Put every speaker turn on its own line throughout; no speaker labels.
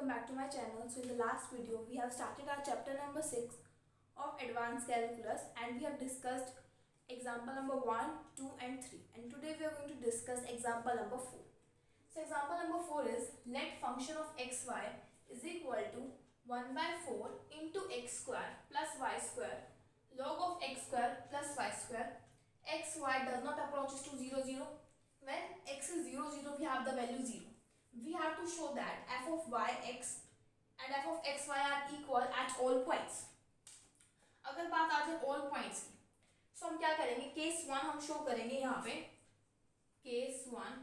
welcome back to my channel. So in the last video we have started our chapter number 6 of advanced calculus and we have discussed example number 1, 2 and 3, and today we are going to discuss example number 4. So example number 4 is let function of xy is equal to 1 by 4 into x square plus y square log of x square plus y square. Xy does not approaches to 0 0. When x is 0 0 we have the value 0. We have to show that f of yx and f of xy are equal at all points. अगर बात आ जाए all points की, so हम क्या करेंगे, case 1 हम show करेंगे यहाँ पे. Case 1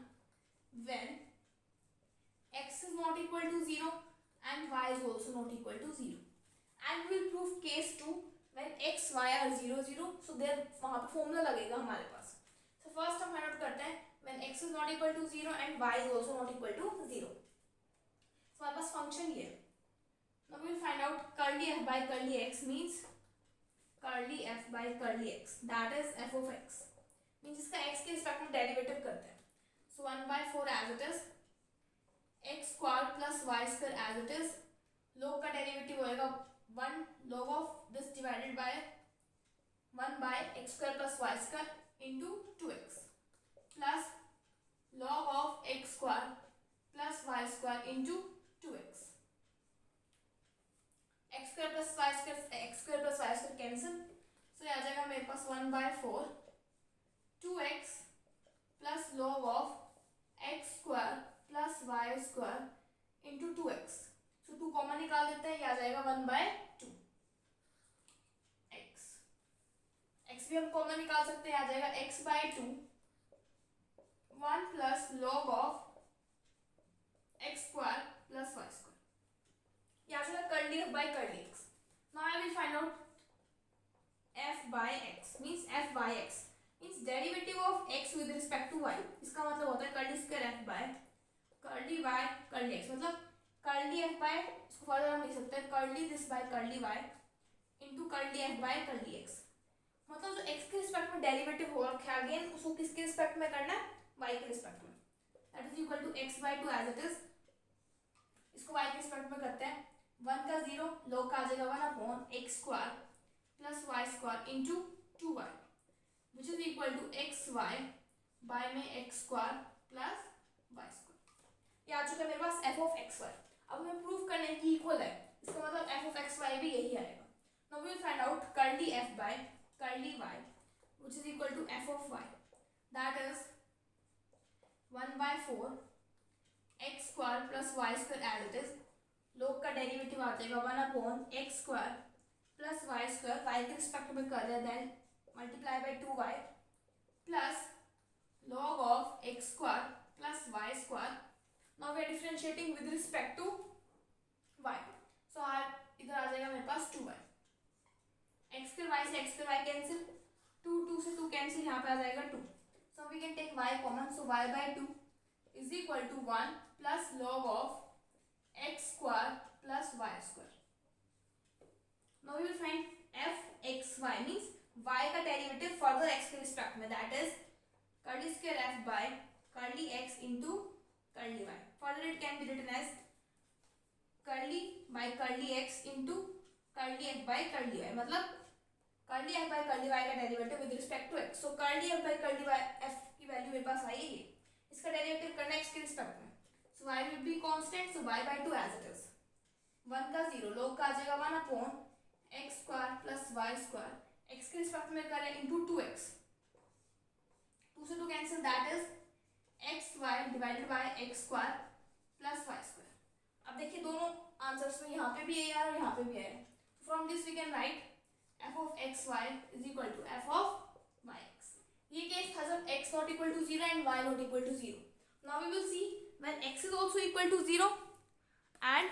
when x is not equal to 0 and y is also not equal to 0, and we will prove case 2 when x y are 0 0. so there वहाँ पे फॉर्मूला लगेगा हमारे पास. So first हम फाइंड आउट करते हैं when x is not equal to 0 and y is also not equal to 0. So हमारे पास function ये. Now we will find out curly f by curly x means curly f by curly x, that is f of x means इसका x के respect में derivative करते हैं. So 1 by 4 as it is, x square plus y square as it is, log का derivative होएगा 1 log of this divided by 1 by x square plus y square into 2x plus log of x square plus y square into 2x. x square plus y square cancel, so ये आ जाएगा मेरे पास 1 by 4 2x plus log of x square plus y square into 2x. so 2 common निकाल देते हैं, ये आ जाएगा 1 by 2 x भी हम कॉमन निकाल सकते हैं, आ जाएगा x by 2 1 plus log of x square plus y square. ये आ जाएगा curly f by curly x. Now I will find out f by x means f by x means derivative of x with respect to y. इसका मतलब होता है curly square f by curly y curly x, मतलब curly f by, इसको further हम लिख सकते हैं curly this by curly y into curly f by curly x. मतलब जो x के रिस्पेक्ट में डेरिवेटिव हो रखा है अगेन उसको किसके रिस्पेक्ट में करना है, y के रिस्पेक्ट में. That is equal to x by 2 as it is. इसको y के रिस्पेक्ट में करते हैं, 1 का 0 log का आ जाएगा 1 upon x square plus y square into 2y which is equal to xy by में x square plus y square. ये आ चुका है मेरे पास f of xy. अब हमें प्रूफ करना है कि इक्वल है, इसका मतलब f of xy भी यही आएगा. Now we will find out curly f by curly y which is equal to f of y, that is 1 by 4 x square plus y square as it is, log का derivative आ जाएगा 1 upon x square plus y square, y के respect में कर रहे हैं, then multiply by 2y plus log of x square plus y square. now we are differentiating with respect to y, so इधर आ जाएगा मेरे पास 2y. x स्क्वायर y से x square y cancel, 2 से 2 कैंसिल, यहाँ पे आ जाएगा 2. so we can take y common, so y by 2 is equal to 1 plus log of x square plus y square. now we will find f x y means y का derivative further x के respect में, that is curly square f by curly x into curly y. further it can be written as curly by curly x into curly f by curly y, मतलब curly f by curly y का derivative with respect to x. so curly f by curly y f की value मेरे पास आई है, इसका derivative करना है x के रिस्पेक्ट में, so y will be constant, so y by 2 as it is. 1 का 0 log का आ जाएगा 1 upon x square plus y square, x के रिस्पेक्ट में करें इनटू 2x, 2 से 2 cancel, that is xy divided by x square plus y square. अब देखिए दोनों आंसर्स में यहाँ पे भी है और यहाँ पे भी है, from this we can write f of xy is equal to f of yx. ये केस था जब x not equal to 0 and y not equal to 0. now we will see when x is also equal to 0 and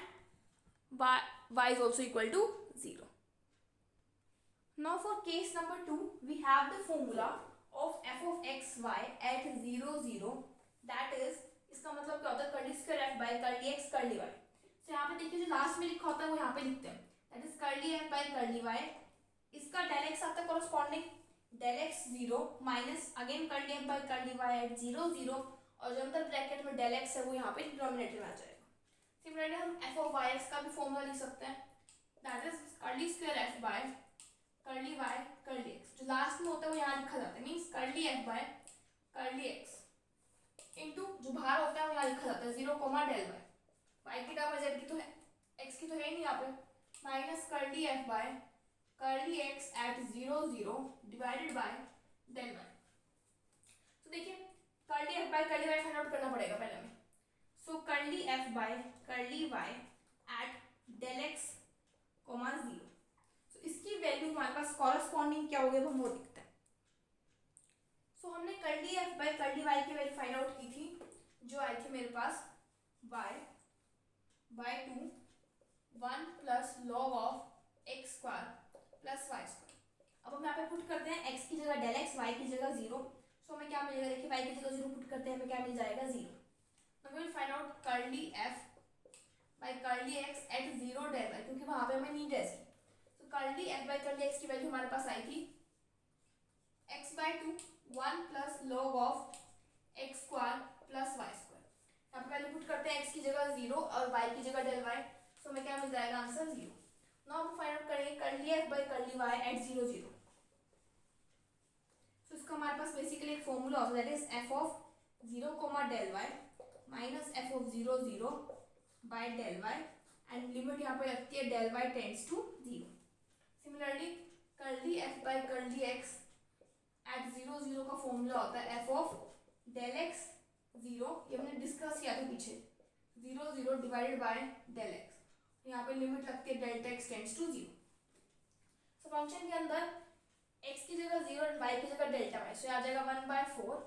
y is also equal to 0. now for case number 2 we have the formula of f of xy at 0 0, that is इसका मतलब क्या होता है curly square f by curly x curly y. so यहाँ पे देखिए जो last में लिखा होता है वो यहाँ पे लिखते हैं, that is curly f by curly y. इसका del x आता है corresponding del x 0 minus again curly f by curly y at 0 0, और जो अंदर ब्रैकेट में del x है वो यहाँ पे डिनोमिनेटर में आ जाएगा. सिमिलरली हम एफ ऑफ वाई एक्स का भी फॉर्मूला लिख सकते हैं, that is curly square f by curly y curly x. जो लास्ट में होता है वो यहाँ लिखा जाता है, means curly f by curly x into जो बाहर होता है वो यहाँ लिखा जाता है 0 कोमा डेल वाई, वाई की टर्म जेड की तो है, एक्स की तो है ही नहीं यहाँ पे, minus curly f by curly x at 0 0 divided by del y. तो देखिए curly f by curly y find out करना पड़ेगा पहले हमें। So curly f by curly y at del x comma 0। So इसकी वैल्यू हमारे पास कॉरस्पॉन्डिंग क्या होगी वो दिखता है। सो हमने curly f by curly y की वैल्यू फाइंड आउट की थी, जो आई थी मेरे पास y by 2 1 plus log of x square plus y square. अब हम यहाँ पे पुट करते हैं x की जगह डेल एक्स, y की जगह 0। सो हमें क्या मिलेगा, देखिए y की जगह 0 पुट करते हैं, हमें क्या मिल जाएगा 0। Now we will find out curly f by curly x at 0 del y, क्योंकि वहां पे हमें नीड है इसकी। So curly f by curly x की वैल्यू हमारे पास आई थी x by 2 1 plus log of x square plus y square. यहाँ पे वैल्यू पुट करते हैं x की जगह 0 और y की जगह डेल y। सो हमें क्या मिल जाएगा आंसर 0। नाउ हम फाइंड आउट करेंगे curly f by curly y at 0 0। So इसका हमारे पास बेसिकली एक फॉर्मूला होता है, that is f of 0 comma del y minus f of 0 0 by del y, and limit यहाँ पे लगती है del y tends to 0। Similarly curly f by curly x at 0 0 का फॉर्मूला होता है f ऑफ डेल x 0, ये हमने discuss किया था पीछे, 0 0 डिवाइडेड बाय डेल x, यहाँ पे लिमिट लगती है delta x tends to 0। So function के अंदर x की जगह 0 और y की जगह डेल्टा y, सो आ जाएगा 1/4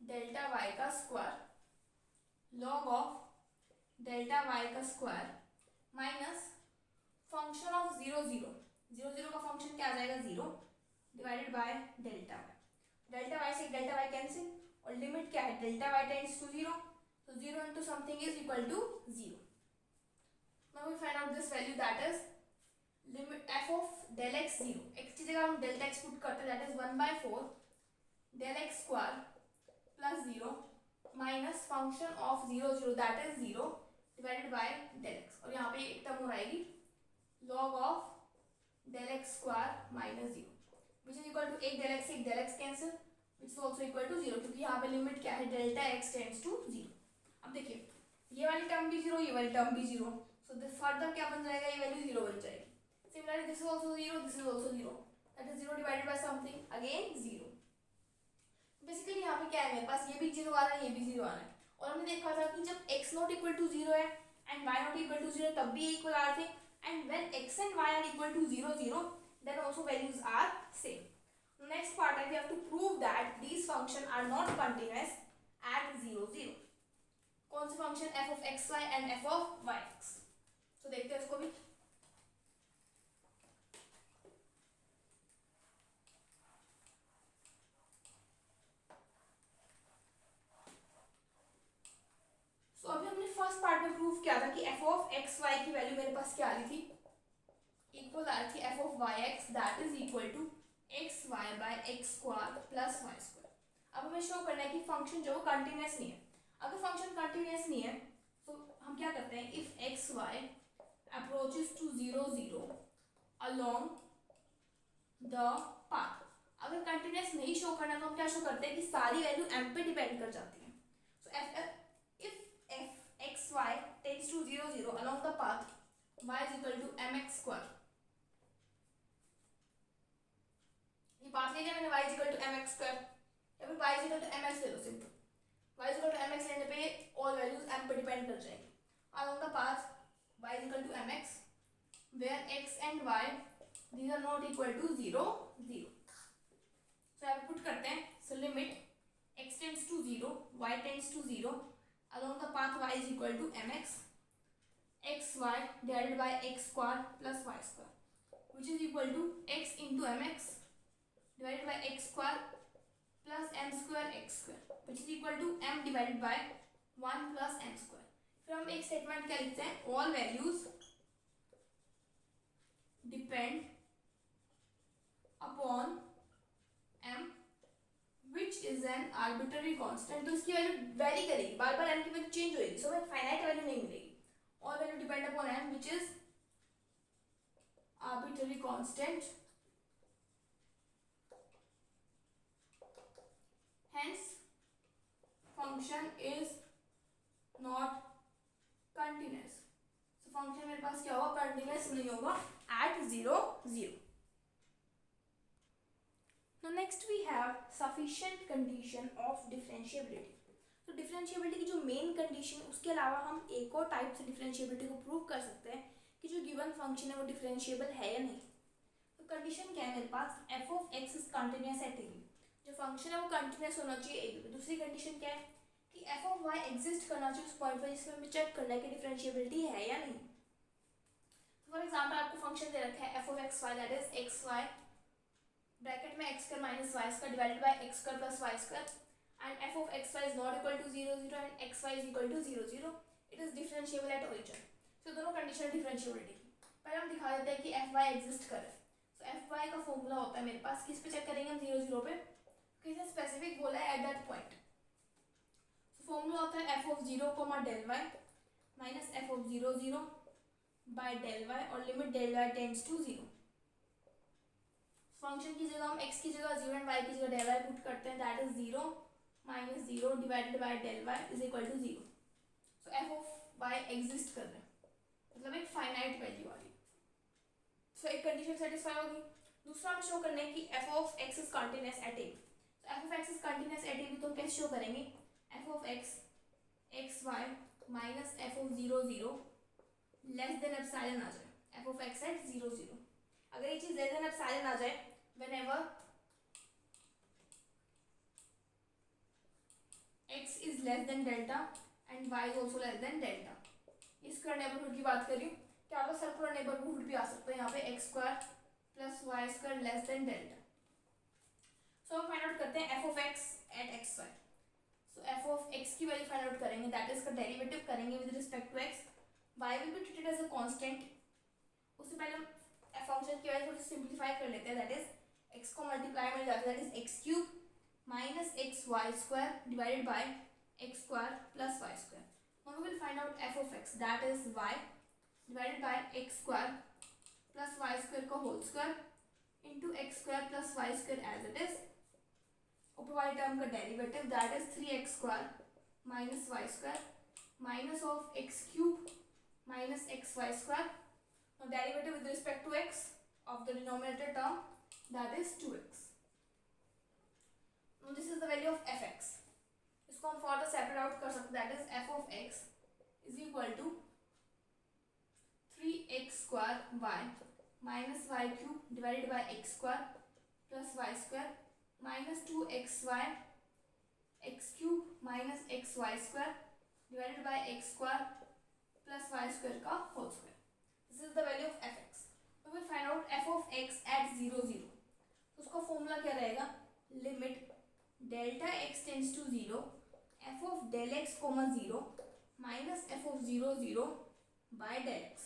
डेल्टा y का square log of delta y का स्क्वायर माइनस फंक्शन ऑफ 0 0 0 0 का फंक्शन क्या आ जाएगा 0 divided by delta y। Delta y से डेल्टा y कैंसिल, और लिमिट क्या है delta y tends to 0, so 0 into something is equal to 0. Now we find out this value, that is limit f of del x 0, x की जगह हम delta x put करते हैं, that is 1/4 del x square plus 0 minus function of 0 0, that is 0 divided by del x, और यहाँ पे एक term हो आएगी log of del x square minus 0 which is equal to एक del x cancel which is also equal to 0, क्योंकि यहाँ पे लिमिट क्या है डेल्टा x टेंड्स टू 0। अब देखिए ये वाली टर्म भी 0, ये वाली टर्म भी 0, सो दिस फर्दर क्या बन जाएगा, ये वैल्यू 0 बन जाएगी। Similarly this is also 0, this is also 0, that is 0 divided bye something again 0। Basically यहाँ पे क्या है, मेरे पास ये भी 0 आ रहा है, ये भी 0 आ रहा है, और हमने देखा था कि जब x नॉट इक्वल टू 0 है and y not equal to 0 तब भी इक्वल आ रहे थे, and when x and y are equal to 0 0 then also values are same. Next part we have to prove that these functions are not continuous at 0 0. कौन से function f of x y and f of y x, तो देखते हैं इसको भी। सो अभी हमने first part में प्रूव किया था कि f of x y की वैल्यू मेरे पास क्या आ रही थी, इक्वल आ रही थी f of y x that is equal to x y by x square plus y square. अब हमें शो करना है कि फंक्शन जो कंटिन्यूअस नहीं है। अगर फंक्शन कंटिन्यूअस नहीं है तो हम क्या करते हैं, if x y approaches to 0 0 along the path. अगर कंटिन्यूअस नहीं शो करना तो हम क्या शो करते हैं कि सारी वैल्यू m पे डिपेंड कर जाती है। So if x y tends to 0 0 along the path y is equal to mx square, ये बात ले लिया मैंने, y is equal to mx square, या फिर y is equal to mx ले लो simple. y is equal to mx लेने पे ऑल वैल्यूज m पे डिपेंड कर जाएंगी। along the path y is equal to mx where x and y these are not equal to 0 0। so अब put करते हैं, so limit x tends to 0 y tends to 0 along the path y is equal to mx x y divided by x square plus y square which is equal to x into mx divided by x square plus m square x square which is equal to m divided by 1 plus m square। फिर हम एक statement क्या लिखते हैं, all values depend upon m which is an arbitrary constant। तो इसकी value very करेगी, बार बार m की वैल्यू चेंज होगी, सो हमें फाइनाइट वैल्यू नहीं मिलेगी। all value depend upon n which is arbitrary constant. Hence function is not continuous. So function मेरे पास क्या होगा, continuous नहीं होगा at 0 0. Now next we have sufficient condition of differentiability. तो डिफरेंशिएबिलिटी की जो मेन कंडीशन, उसके अलावा हम एक और टाइप से डिफरेंशिएबिलिटी को प्रूव कर सकते हैं कि जो गिवन फंक्शन है वो डिफरेंशिएबल है या नहीं. तो कंडीशन क्या है मेरे पास, f of x is continuous at a b. जो फंक्शन है वो कंटिन्यूअस होना चाहिए ए बी पे. दूसरी कंडीशन क्या है कि एफ ऑफ वाई एग्जिस्ट करना चाहिए उस पॉइंट पर जिसमें हमें चेक करना है कि डिफरेंशिएबिलिटी है या नहीं. फॉर एग्जाम्पल आपको फंक्शन दे रखा है f of x y, that is x y bracket में x square minus y square divided by x square plus y square, and f of xy is not equal to 0 0 and xy is equal to 0 0. it is differentiable at origin. so दोनों condition differentiability की. पहले हम दिखा देते हैं कि fy exist कर रहा है. so fy का फॉर्मूला होता है मेरे पास, किस पे चेक करेंगे हम 0 0 पे, किसी स्पेसिफिक बोला है at that point. so formula होता है f of 0 del y minus f of 0 0 by del y और limit del y tends to 0. Function की जगह हम x की जगह 0 एंड y की जगह del y पुट करते हैं, that is 0 minus 0 divided by del y is equal to 0. So f of y exist कर रहा है, मतलब एक फाइनाइट वैल्यू वाली. सो एक कंडीशन सेटिस्फाई होगी. दूसरा हमें शो करना है कि f of x is continuous at a. सो f of x is continuous at a भी तो हम कैसे शो करेंगे, f of x xy minus f of 0 0 less than epsilon आ जाए, f ऑफ x एट 0 0. अगर ये चीज लेस देन एप्सिलॉन आ जाए whenever x is less than delta and y is also less than delta. इस square neighbourhood की बात कर रही हूँ, क्या होगा सर्कुलर नेबरहुड भी आ सकता है यहाँ पे x square plus y square less than delta. So हम फाइंड आउट करते हैं f of x at x y. So f of x की वैल्यू फाइंड आउट करेंगे, दैट इज का डेरिवेटिव करेंगे with respect to x. y will be treated as a constant. उससे पहले हम फंक्शन की वैल्यू थोड़ी सिंपलीफाई कर लेते हैं, दैट इज x को मल्टीप्लाई मिल जाता है, that is x cube minus xy square divided by x square plus y square. Now we will find out f of x, that is y divided by x square plus y square का whole square into x square plus y square as it is. ऊपर वाली term का derivative that is 3x square minus y square minus of x cube minus xy square. Now derivative with respect to x of the denominator term, that is 2x. Now this is the value of fx. इसको हम further separate out कर सकते हैं, that is f of x is equal to 3x square y minus y cube divided by x square plus y square minus 2xy x cube minus xy square divided by x square plus y square का whole square. This is the value of fx. We will find out f of x at 0 0. तो उसका formula क्या रहेगा, limit delta x tends to 0 f of del x comma 0 minus f of 0 0 by del x.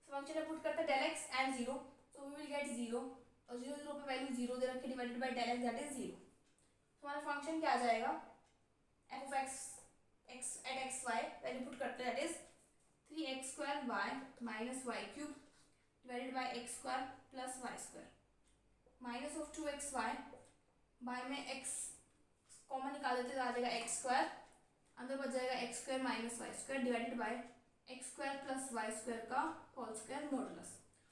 so function में put करते हैं del x and 0, so we will get 0 और 0 0 पे value 0 दे रखी divided by del x, that is 0. तो हमारा function क्या आ जाएगा, f of x x at xy value put करते हैं, that is 3x square y minus y cube divided by x square plus y square minus of 2xy by में x common निकाल देते आ जाएगा x स्क्वायर, अंदर बच जाएगा x square minus y square divided by x square plus y square का whole square modulus,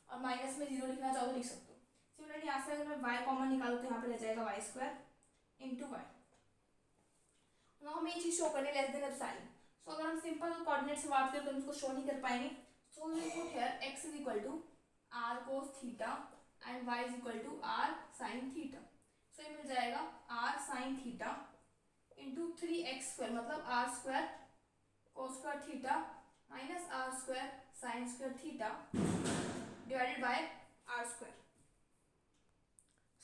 और माइनस में 0 लिखना चाहो तो लिख सकते हो. सिमिलरली यहाँ से अगर मैं y कॉमन निकालूँ तो यहाँ पे रह जाएगा y square into y. now हमें ये चीज़ शो करनी लेस देन एप्सिलॉन. सो अगर हम सिंपल कोऑर्डिनेट से बात करें तो हम इसको शो नहीं कर पाएंगे. So we will put here x is equal to r cos theta and y is equal to r sin theta. So ये मिल जाएगा r sin theta into 3x square मतलब r square cos square theta minus r square sin square theta divided by r square.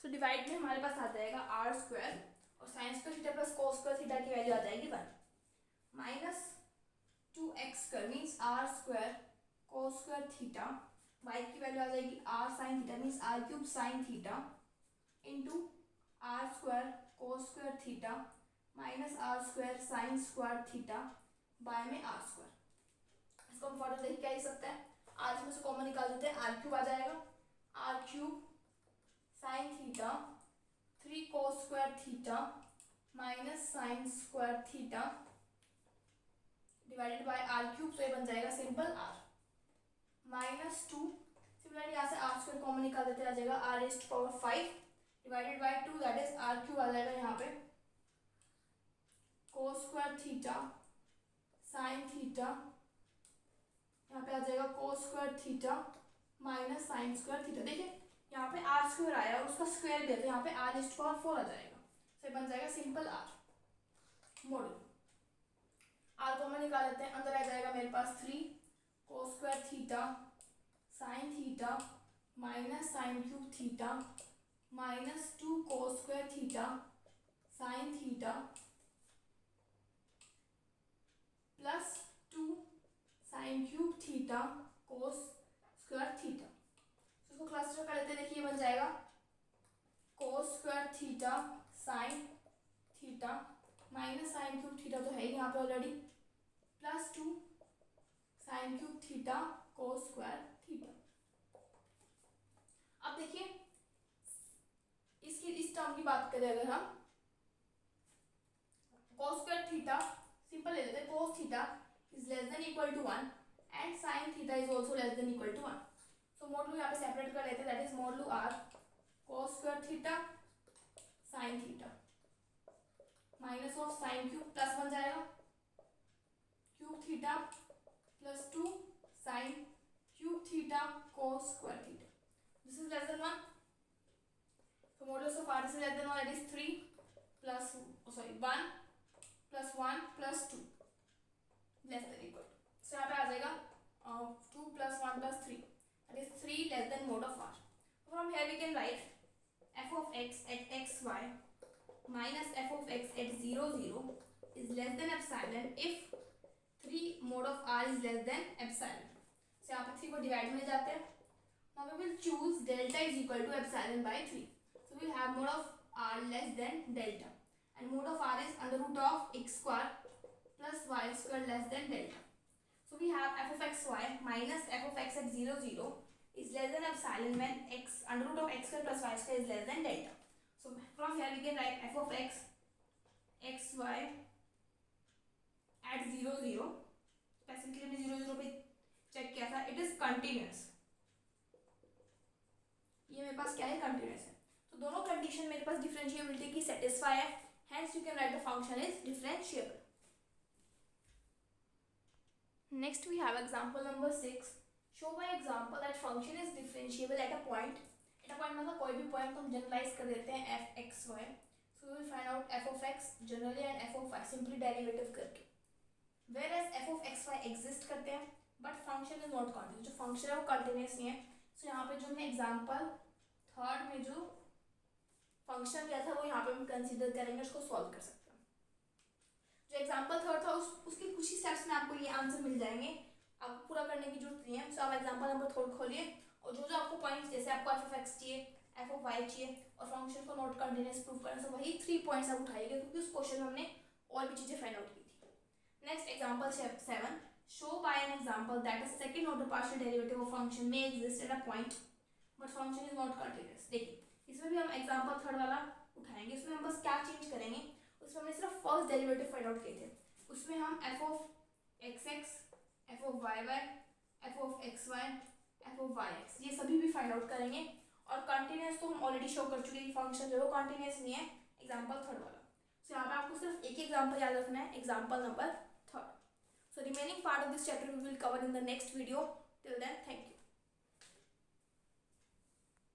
So divide में हमारे पास आ जाएगा r square और sin square theta plus cos square theta की value आ जाएगी 1 minus 2x square means r square cos square theta, y की value आ जाएगी r sin theta means r cube sin theta into r square cos square theta minus r square sin square theta by में r square. इसको हम formula देख क्या लिख सकते हैं, आर इसमें से कॉमन निकाल देते हैं, आर क्यूब आ जाएगा, r cube sine theta 3 cos square theta minus sine square theta divided by r cube, तो ये बन जाएगा सिंपल आर माइनस 2, सिमिलरली यहाँ से आर स्क्वायर कॉमन निकाल देते आ जाएगा, r raised to power 5 divided by 2 that is r cube आ जाएगा यहाँ पे cos square theta sine theta, यहाँ पे आ जाएगा cos square theta minus sine square theta. देखिए यहाँ पे आर स्क्वायर आया और उसका स्क्वायर भी है, तो यहाँ पे आर रेज़्ड टू पावर 4 आ जाएगा, तो बन जाएगा simple r model. R common निकाल लेते हैं, अंदर आ जाएगा मेरे पास 3 cos square theta sine theta minus sine cube theta minus 2 cos square theta sine theta plus 2 sine cube theta cos square theta. इसको क्लस्टर कर लेते हैं, देखिए बन जाएगा cos square theta sine theta minus sine cube theta तो है ही यहाँ पे already, plus 2 sine cube theta cos square theta. अब देखिए इसकी इस टर्म की बात करें अगर हम, cos स्क्वायर थीटा सिंपल ले लेते हैं, cos theta is less than equal to 1 and sine theta is also less than equal to 1, so modulo यहाँ पे सेपरेट कर लेते हैं, that is modulo r cos square theta sine theta minus of sine cube plus बन जाएगा cube theta plus 2 sine cube theta cos square theta, this is less than 1, so modulus of r is less than 1, that is 3 plus 1 plus 1 plus 2 less than equal to, so यहाँ पे आ जाएगा 2 plus 1 plus 3, that is 3 less than mod of r. From here we can write f of x at xy minus f of x at 0 0 is less than epsilon if 3 mod of r is less than epsilon, so यहाँ पे 3 को divide में ले जाते हैं, now we will choose delta is equal to epsilon by 3, so we will have mod of r less than delta and mod of r is under root of x square plus y square less than delta, so we have f of xy minus f of x at 0 0 is less than epsilon when x under root of x square plus y square is less than delta, so from here we can write f of x xy at 0 0, specifically हमने 0 0 पे check किया था, it is continuous, ये मेरे पास क्या है continuous है, तो दोनों कंडीशन मेरे पास डिफरेंशिएबिलिटी की सेटिस्फाई है, hence you can write the function is differentiable. Next we have example number 6, show by example that function is differentiable at a point मतलब कोई भी पॉइंट हम जनरलाइज कर देते हैं f x y, so we will find out f of x generally and f of y simply derivative करके, whereas f of x y exist करते हैं but function is not continuous, जो function है वो continuous नहीं है, सो यहाँ पे जो हमने एग्जांपल थर्ड में जो फंक्शन लिया था वो यहाँ पे हम कंसीडर करेंगे, उसको सॉल्व कर सकते हैं। जो एग्जांपल थर्ड था उसके कुछ ही स्टेप्स में आपको ये आंसर मिल जाएंगे, आपको पूरा करने की जरूरत नहीं है, सो आप एग्जांपल नंबर थर्ड खोलिए और जो आपको पॉइंट्स जैसे आपको एफ ऑफ एक्स चाहिए एफ ऑफ वाई चाहिए और फंक्शन को नॉट कंटिन्यूस प्रूव करना, सो वही 3 पॉइंट्स आप उठाइएगा क्योंकि उस क्वेश्चन में हमने और भी चीज़ें फाइंड आउट की थी। Next example 7, show by an example that a second order partial derivative of function may exist at a point but function is not continuous। देखिए इसमें भी हम एग्जांपल थर्ड वाला उठाएंगे, इसमें हम बस क्या चेंज करेंगे, उसमें हमने सिर्फ फर्स्ट डेरिवेटिव फाइंड आउट किए थे, उसमें हम f of x x f of y y f of x y f of y x ये सभी भी फाइंड आउट करेंगे, और कंटिन्यूस तो हम ऑलरेडी शो कर चुके हैं, फंक्शन जो कंटिन्यूस नहीं है एग्जांपल थर्ड वाला, सो यहाँ पे आपको सिर्फ एक एग्जांपल याद रखना है, example number third. So remaining part of this chapter we will cover in the next video. Till then, thank you.